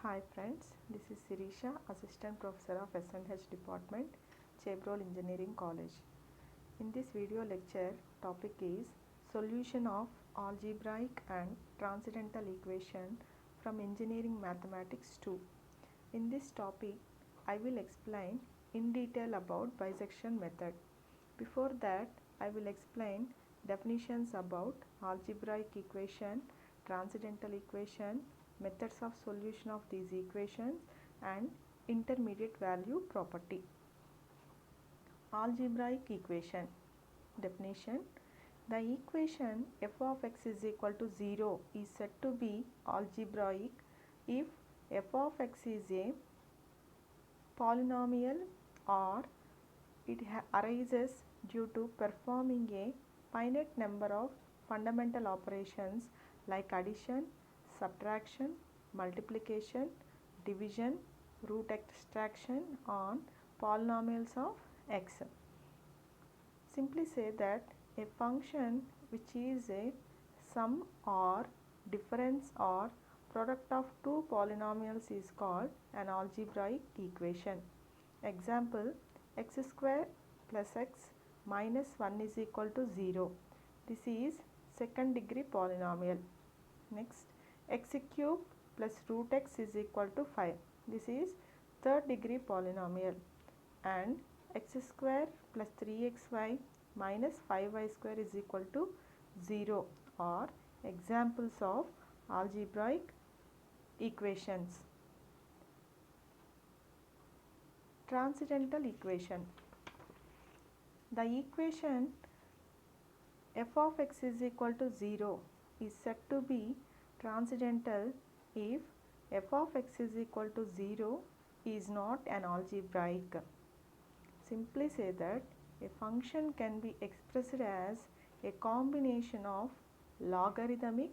Hi friends, this is Sirisha, Assistant Professor of SNH Department, Chabrol Engineering College. In this video lecture, topic is Solution of Algebraic and Transcendental Equation from Engineering Mathematics 2. In this topic, I will explain in detail about bisection method. Before that, I will explain definitions about algebraic equation, transcendental equation, methods of solution of these equations and intermediate value property. Algebraic equation definition: the equation f of x is equal to 0 is said to be algebraic if f of x is a polynomial or it arises due to performing a finite number of fundamental operations like addition, subtraction, multiplication, division, root extraction on polynomials of x. Simply say that a function which is a sum or difference or product of two polynomials is called an algebraic equation. Example: x square plus x minus 1 is equal to 0. This is second degree polynomial. Next, x cube plus root x is equal to 5. This is third degree polynomial. And x square plus 3xy minus 5y square is equal to 0 are examples of algebraic equations. Transcendental equation: the equation f of x is equal to 0 is said to be transcendental if f of x is equal to 0 is not an algebraic. Simply say that a function can be expressed as a combination of logarithmic,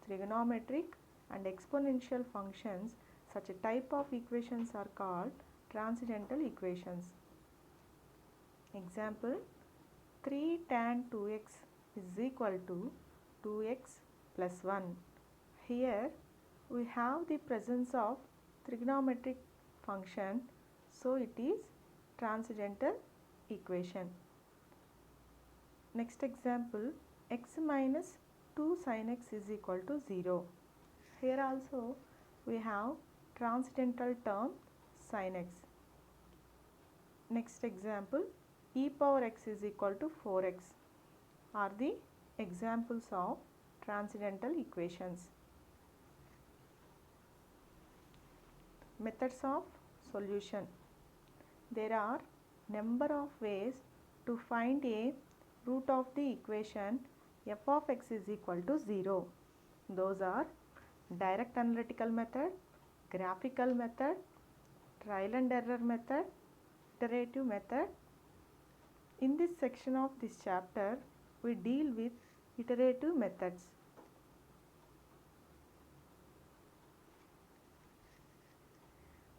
trigonometric and exponential functions. Such a type of equations are called transcendental equations. Example: 3 tan 2x is equal to 2x plus 1. Here we have the presence of trigonometric function, so it is transcendental equation. Next example: x minus 2 sin x is equal to 0. Here also we have transcendental term sin x. Next example: e power x is equal to 4x are the examples of transcendental equations. Methods of solution: there are number of ways to find a root of the equation f of x is equal to 0. Those are direct analytical method, graphical method, trial and error method, iterative method. In this section of this chapter, we deal with iterative methods.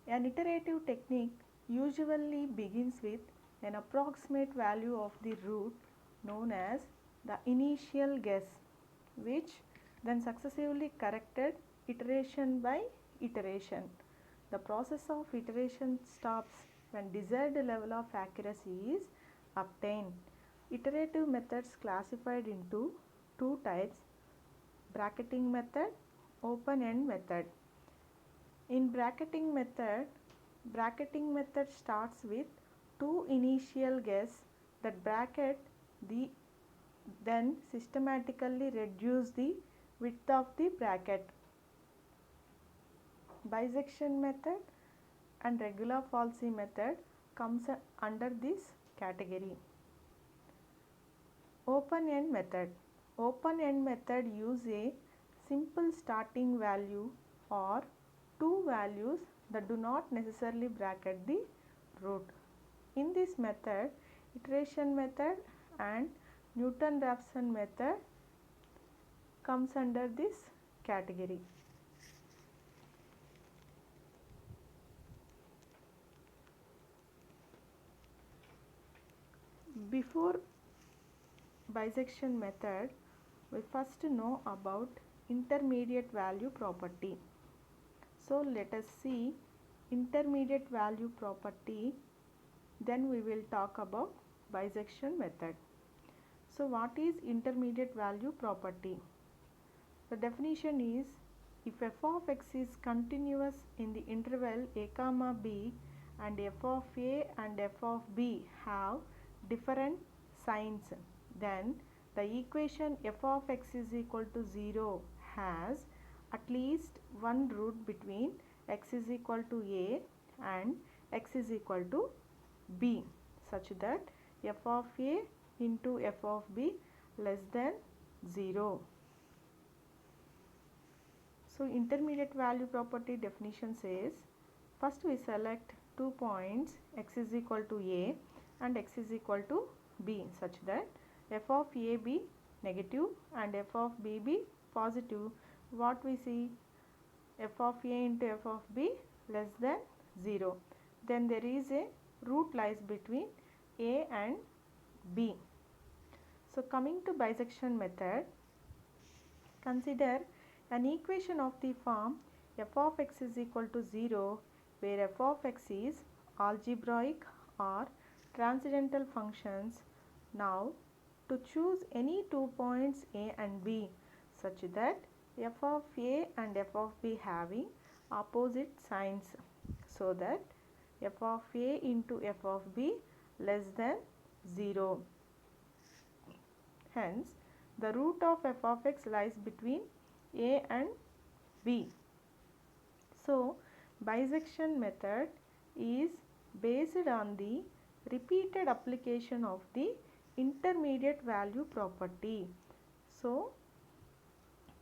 An iterative technique usually begins with an approximate value of the root known as the initial guess, which then successively corrected iteration by iteration. The process of iteration stops when desired level of accuracy is obtained. Iterative methods classified into two types: bracketing method, open-end method. In bracketing method starts with two initial guess that bracket the then systematically reduce the width of the bracket. Bisection method and regular falsy method comes under this category. Open-end method. Open-end method use a simple starting value or two values that do not necessarily bracket the root. In this method, iteration method and Newton-Raphson method comes under this category. Before bisection method, we first know about intermediate value property. So let us see intermediate value property, then we will talk about bisection method. So what is intermediate value property? The definition is, if f of x is continuous in the interval a comma b and f of a and f of b have different signs, then the equation f of x is equal to 0 has at least one root between x is equal to a and x is equal to b, such that f of a into f of b less than 0. So intermediate value property definition says, first we select 2 points x is equal to a and x is equal to b, such that f of a be negative and f of b be positive. What we see? F of a into f of b less than 0. Then there is a root lies between a and b. So coming to bisection method, consider an equation of the form f of x is equal to 0, where f of x is algebraic or transcendental functions. Now to choose any 2 points a and b such that f of a and f of b having opposite signs, so that f of a into f of b less than 0. Hence the root of f of x lies between a and b. So bisection method is based on the repeated application of the intermediate value property. So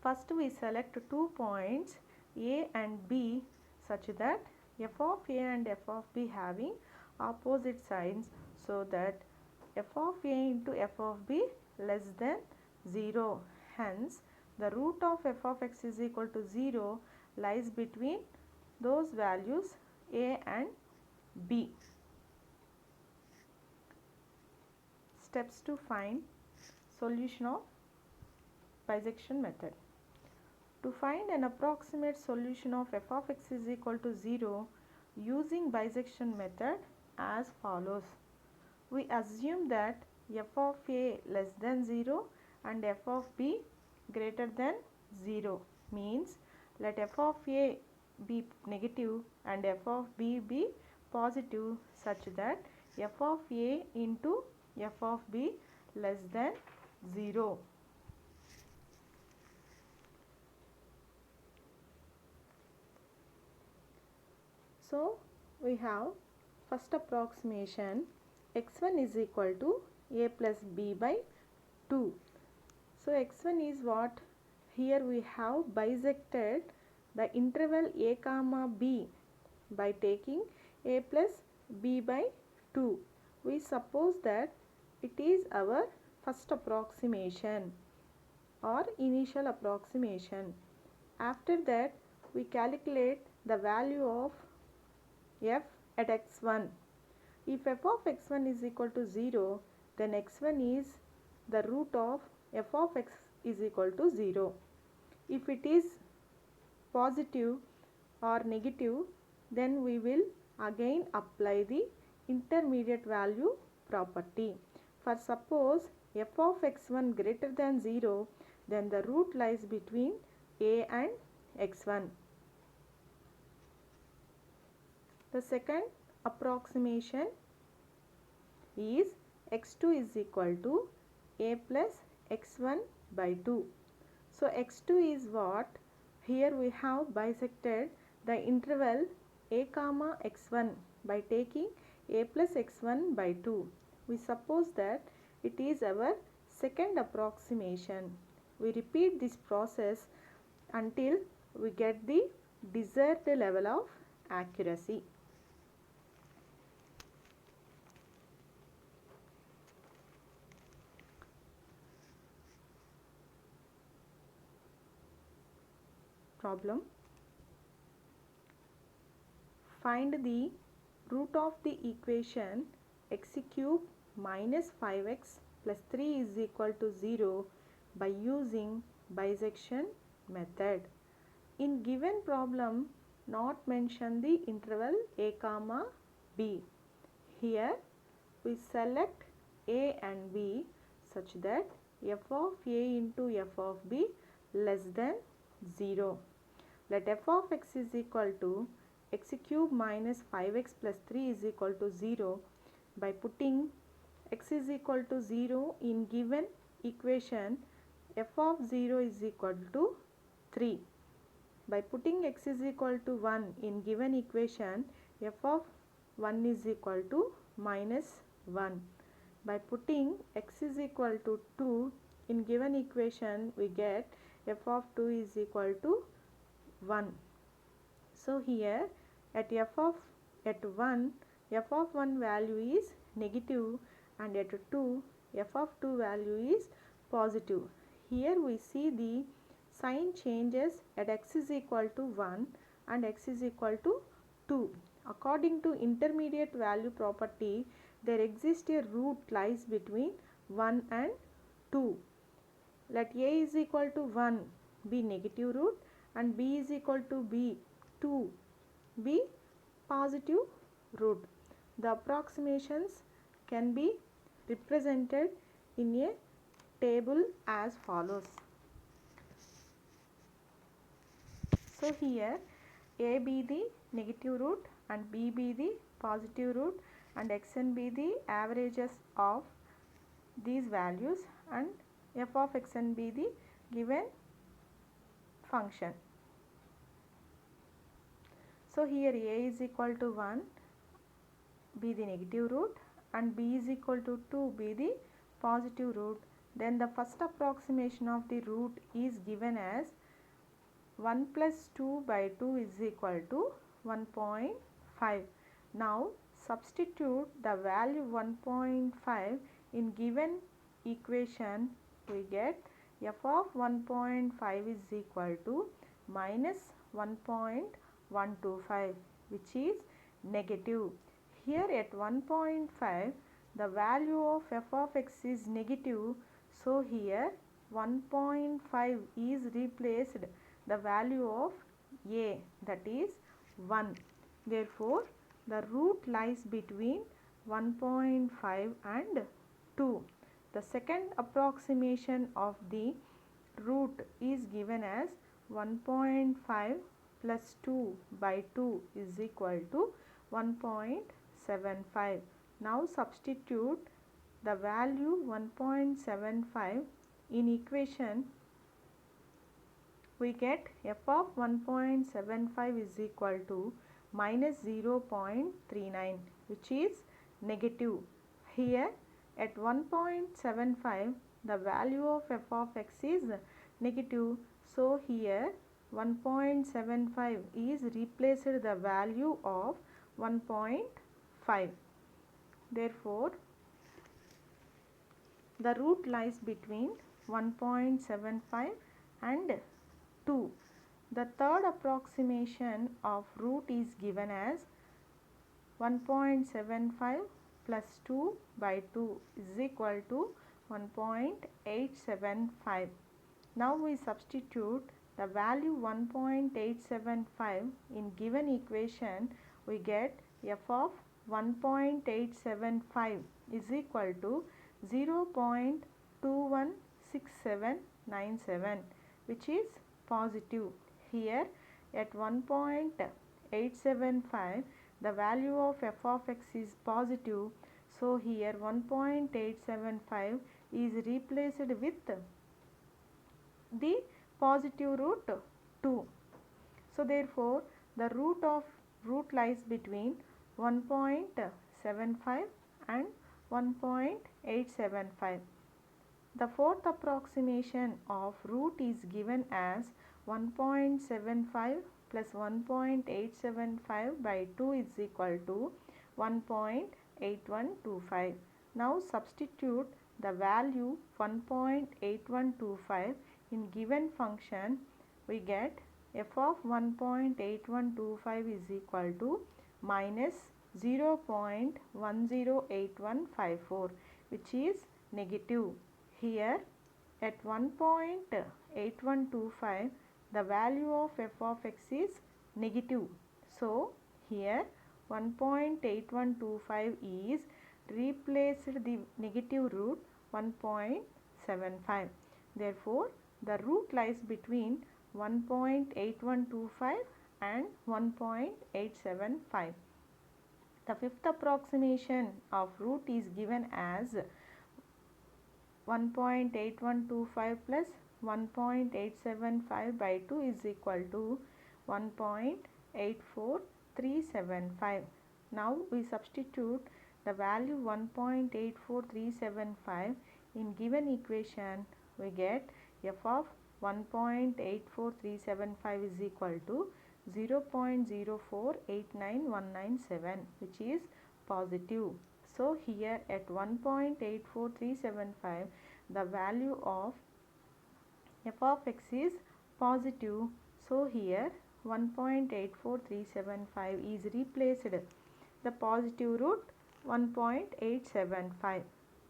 first we select 2 points a and b such that f of a and f of b having opposite signs, so that f of a into f of b less than 0. Hence the root of f of x is equal to 0 lies between those values a and b. Steps to find solution of bisection method. To find an approximate solution of f of x is equal to 0 using bisection method as follows. We assume that f of a less than 0 and f of b greater than 0, means let f of a be negative and f of b be positive, such that f of a into f of b less than 0. So we have first approximation, x1 is equal to a plus b by 2. So x1 is what? Here we have bisected the interval a comma b by taking a plus b by 2. We suppose that it is our first approximation or initial approximation. After that we calculate the value of f at x1. If f of x1 is equal to 0, then x1 is the root of f of x is equal to 0. If it is positive or negative, then we will again apply the intermediate value property. For suppose f of x1 greater than 0, then the root lies between a and x1. The second approximation is x2 is equal to a plus x1 by 2. So x2 is what? Here we have bisected the interval a comma x1 by taking a plus x1 by 2. We suppose that it is our second approximation. We repeat this process until we get the desired level of accuracy. Problem. Find the root of the equation x cube minus 5x plus 3 is equal to 0 by using bisection method. In given problem, not mention the interval a comma b. Here we select a and b such that f of a into f of b less than 0. Let f of x is equal to x cube minus 5x plus 3 is equal to 0 by putting x is equal to 0 in given equation. F of 0 is equal to 3. By putting x is equal to 1 in given equation, f of 1 is equal to minus 1. By putting x is equal to 2 in given equation, we get f of 2 is equal to 1. So here at 1, f of 1 value is negative, and at 2 f of 2 value is positive. Here we see the sign changes at x is equal to 1 and x is equal to 2. According to intermediate value property, there exists a root lies between 1 and 2. Let a is equal to 1 be negative root and b is equal to 2 be positive root. The approximations can be represented in a table as follows. So here a be the negative root and b be the positive root and xn be the averages of these values and f of xn be the given function. So here a is equal to 1 be the negative root and b is equal to 2 be the positive root. Then the first approximation of the root is given as 1 plus 2 by 2 is equal to 1.5. Now substitute the value 1.5 in given equation. We get f of 1.5 is equal to minus 1.125, which is negative. Here at 1.5 the value of f of x is negative, so here 1.5 is replaced the value of a, that is 1. Therefore the root lies between 1.5 and 2. The second approximation of the root is given as 1.5 plus 2 by 2 is equal to 1.75. Now substitute the value 1.75 in equation. We get f of 1.75 is equal to minus 0.39, which is negative. Here at 1.75 the value of f of x is negative, so here 1.75 is replaced the value of 1.5. Therefore the root lies between 1.75 and 2. The third approximation of root is given as 1.75 plus 2 by 2 is equal to 1.875. Now we substitute the value 1.875 in given equation. We get f of 1.875 is equal to 0.216797, which is positive. Here at 1.875 the value of f of x is positive, so here 1.875 is replaced with the positive root 2. So therefore the root lies between 1.75 and 1.875. The fourth approximation of root is given as 1.75 plus 1.875 by 2 is equal to 1.8125. Now substitute the value 1.8125 in given function. We get f of 1.8125 is equal to minus 0.108154, which is negative. Here at 1.8125 the value of f of x is negative. So here 1.8125 is replaced the negative root 1.75. Therefore, the root lies between 1.8125 and 1.875. The fifth approximation of root is given as 1.8125 plus 1.875 by 2 is equal to 1.84375. Now we substitute the value 1.84375 in given equation. We get f of 1.84375 is equal to 0.0489197, which is positive. So here at 1.84375 the value of f of x is positive. So here 1.84375 is replaced the positive root 1.875.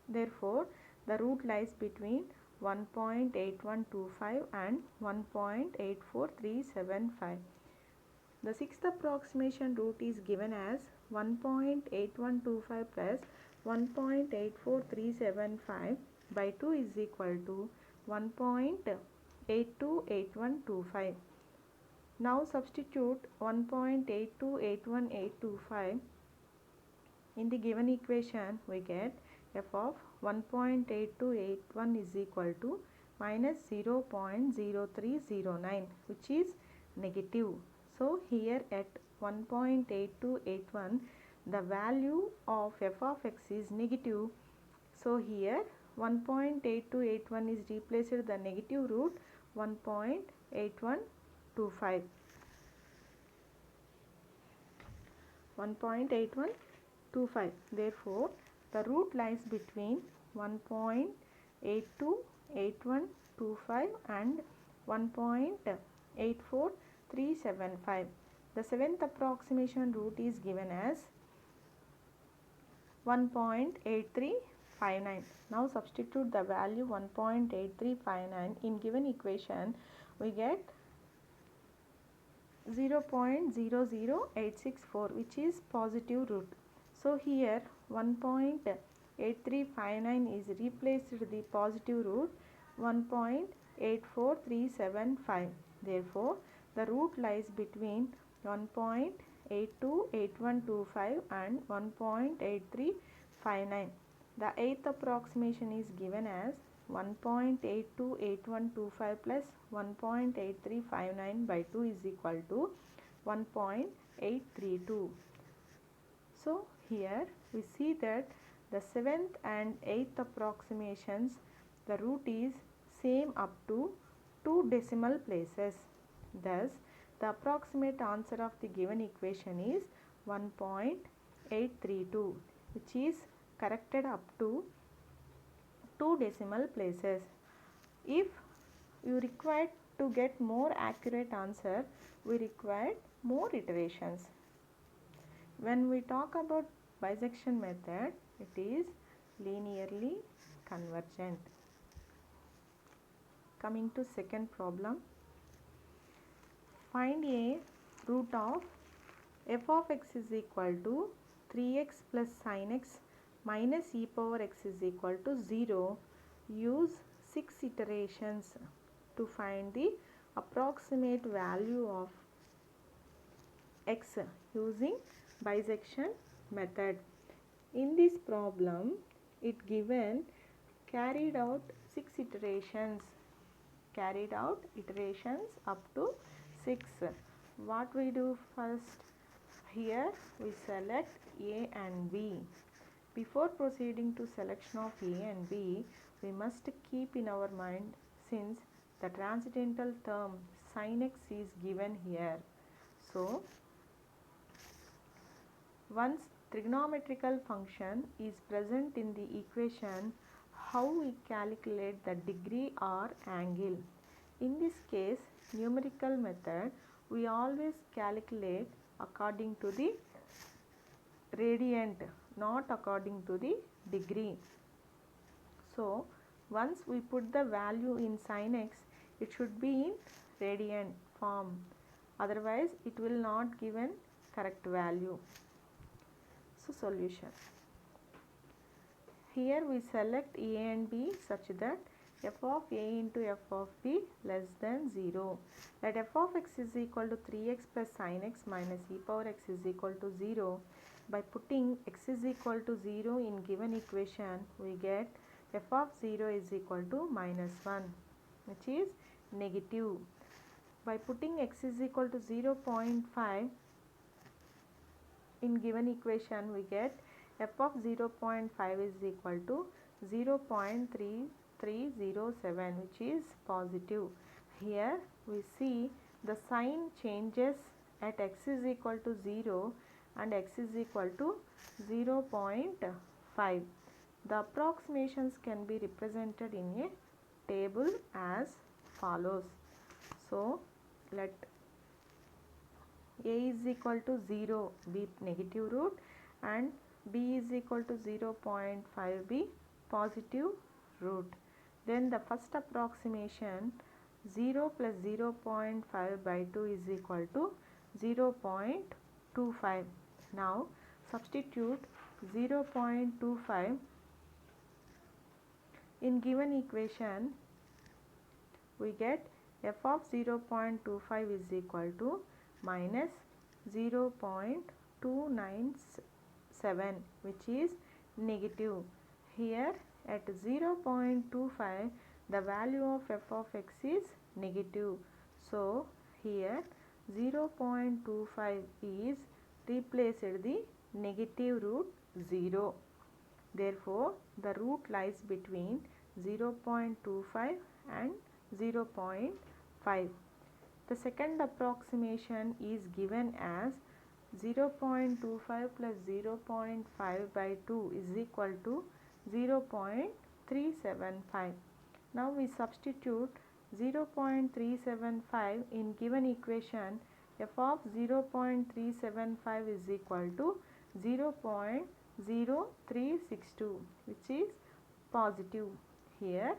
Therefore, the root lies between 1.8125 and 1.84375. The sixth approximation root is given as 1.8125 plus 1.84375 by 2 is equal to 1.828125. Now substitute 1.8281825 in the given equation. We get f of 1.8281 is equal to minus 0.0309, which is negative. So here at 1.8281 the value of f of x is negative. So here 1.8281 is replaced the negative root 1.8125. 1.8125. Therefore, the root lies between 1.828125 and 1.84375. The seventh approximation root is given as 1.8359. Now substitute the value 1.8359 in given equation. We get 0.00864, which is positive root. So here 1.8359 is replaced the positive root 1.84375. Therefore, the root lies between 1.828125 and 1.8359. The eighth approximation is given as 1.828125 plus 1.8359 by 2 is equal to 1.832. So here we see that the seventh and eighth approximations, the root is same up to 2 decimal places. Thus, the approximate answer of the given equation is 1.832, which is corrected up to 2 decimal places. If you require to get more accurate answer, we require more iterations. When we talk about bisection method, it is linearly convergent. Coming to second problem, find a root of f of x is equal to 3x plus sin x minus e power x is equal to 0. Use 6 iterations to find the approximate value of x using bisection method. In this problem, it given carried out 6 iterations. Up to 6. What we do first? Here we select A and B. Before proceeding to selection of A and B, we must keep in our mind, since the transcendental term sin x is given here. So, once trigonometrical function is present in the equation, how we calculate the degree or angle? In this case, numerical method, we always calculate according to the radiant, not according to the degree. So, once we put the value in sin x, it should be in radian form. otherwise it will not give an correct value. So solution. Here we select a and b such that f of a into f of b less than 0. Let f of x is equal to 3x plus sin x minus e power x is equal to 0. By putting x is equal to 0 in given equation, we get f of 0 is equal to minus 1, which is negative. By putting x is equal to 0.5 in given equation, we get f of 0.5 is equal to 0.3307, which is positive. Here we see the sign changes at x is equal to 0 and x is equal to 0.5. The approximations can be represented in a table as follows. So let a is equal to 0 be negative root and b is equal to 0.5 be positive root. Then the first approximation, 0 plus 0.5 by 2 is equal to 0.25. Now substitute 0.25 in given equation. We get f of 0.25 is equal to minus 0.297, which is negative. Here at 0.25 the value of f of x is negative. So here 0.25 is replaced the negative root 0. Therefore the root lies between 0.25 and 0.5. The second approximation is given as 0.25 plus 0.5 by 2 is equal to 0.375. Now we substitute 0.375 in given equation. F of 0.375 is equal to 0.0362, which is positive. Here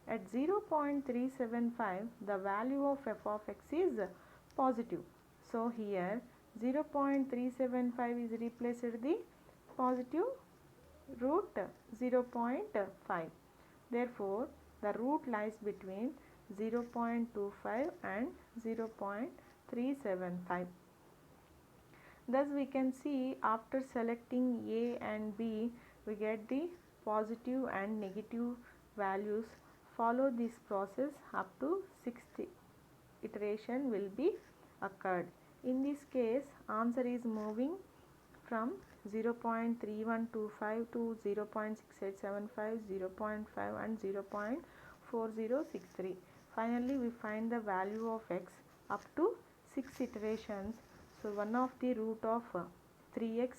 at 0.375 the value of f of x is positive. So here 0.375 is replaced the positive root 0.5. Therefore the root lies between 0.25 and 0.375. Thus we can see after selecting a and b we get the positive and negative values. Follow this process up to 6th iteration will be occurred. In this case answer is moving from 0.3125 to 0.6875, 0.5 and 0.4063. Finally we find the value of x up to 6 iterations. So one of the root of 3x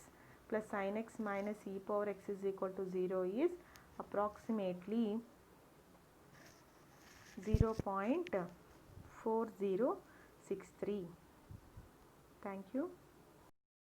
plus sin x minus e power x is equal to 0 is approximately 0.4063. Thank you.